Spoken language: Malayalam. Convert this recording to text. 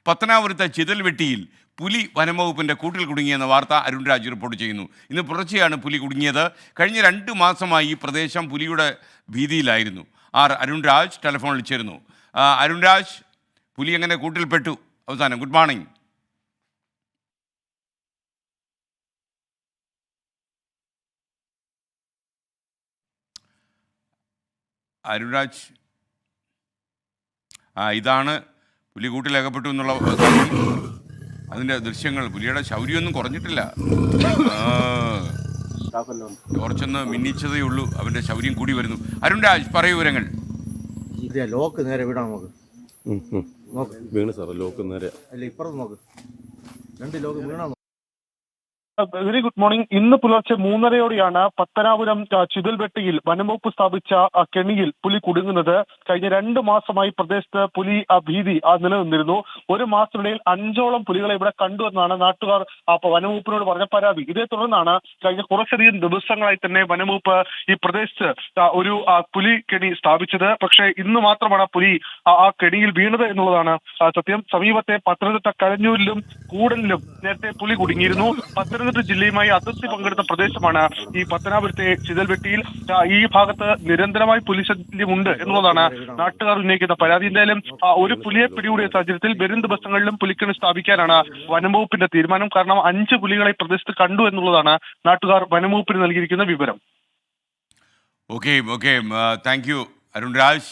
പത്തനാപുരത്തെ ചിതൽവെട്ടിയിൽ പുലി വനംവകുപ്പിൻ്റെ കൂട്ടിൽ കുടുങ്ങിയെന്ന വാർത്ത അരുൺ രാജ് റിപ്പോർട്ട് ചെയ്യുന്നു. ഇന്ന് പുലർച്ചെയാണ് പുലി കുടുങ്ങിയത്. കഴിഞ്ഞ 2 മാസമായി ഈ പ്രദേശം പുലിയുടെ ഭീതിയിലായിരുന്നു. അരുൺ രാജ് ടെലിഫോണിൽ ചേരുന്നു. അരുൺ രാജ്, പുലി എങ്ങനെ കൂട്ടിൽപ്പെട്ടു അവസാനം? Good morning. അരുൺരാജ്, ഇതാണ് പുലി കൂട്ടിലകപ്പെട്ടു എന്നുള്ള അതിൻ്റെ ദൃശ്യങ്ങൾ. പുലിയുടെ ശൗര്യമൊന്നും കുറഞ്ഞിട്ടില്ല, കുറച്ചൊന്ന് മിന്നിച്ചതേ ഉള്ളൂ. അവൻ്റെ ശൗര്യം കൂടി വരുന്നു. അരുൺരാജ്, പറയൂ വിവരങ്ങൾ. ലോക്ക് നേരെ വിടാം നമുക്ക്. വീണ് സാറേ, ലോക്ക് നേരെ അല്ല, ഇപ്പുറത്ത് നോക്ക്. 2 ലോക്ക് വീണാ. Very good morning. ഇന്ന് പുലർച്ചെ 3:30യോടെയാണ് പത്തനാപുരം ചിതൽവെട്ടിയിൽ വനംവകുപ്പ് സ്ഥാപിച്ച കെണിയിൽ പുലി കുടുങ്ങുന്നത്. കഴിഞ്ഞ 2 മാസമായി പ്രദേശത്ത് പുലി ഭീതി നിലനിന്നിരുന്നു. 1 മാസത്തിനിടയിൽ 5ഓളം പുലികളെ ഇവിടെ കണ്ടു എന്നാണ് നാട്ടുകാർ വനംവകുപ്പിനോട് പറഞ്ഞ പരാതി. ഇതേ തുടർന്നാണ് കഴിഞ്ഞ കുറച്ചധികം ദിവസങ്ങളായി തന്നെ വനംവകുപ്പ് ഈ പ്രദേശത്ത് ഒരു പുലി കെണി സ്ഥാപിച്ചത്. പക്ഷേ ഇന്ന് മാത്രമാണ് പുലി ആ കെണിയിൽ വീണത് എന്നുള്ളതാണ് സത്യം. സമീപത്തെ പത്തനംതിട്ട കലഞ്ഞൂരിലും കൂടലിലും നേരത്തെ പുലി കുടുങ്ങിയിരുന്നു. പത്തനംതിട്ട ജില്ലയുമായി അതിർത്തി പങ്കെടുത്ത പ്രദേശമാണ് ഈ പത്തനാപുരത്തെ ചിതൽവെട്ടിയിൽ. ഈ ഭാഗത്ത് നിരന്തരമായി പുലി ശല്യമുണ്ട് എന്നുള്ളതാണ് നാട്ടുകാർ ഉന്നയിക്കുന്ന പരാതി. എന്തായാലും ഒരു പുലിയെ പിടികൂടിയ സാഹചര്യത്തിൽ വരും ദിവസങ്ങളിലും പുലിക്കണി സ്ഥാപിക്കാനാണ് വനംവകുപ്പിന്റെ തീരുമാനം. കാരണം 5 പുലികളെ പ്രദേശത്ത് കണ്ടു എന്നുള്ളതാണ് നാട്ടുകാർ വനംവകുപ്പിന് നൽകിയിരിക്കുന്ന വിവരം. Okay, thank you Arun Raj.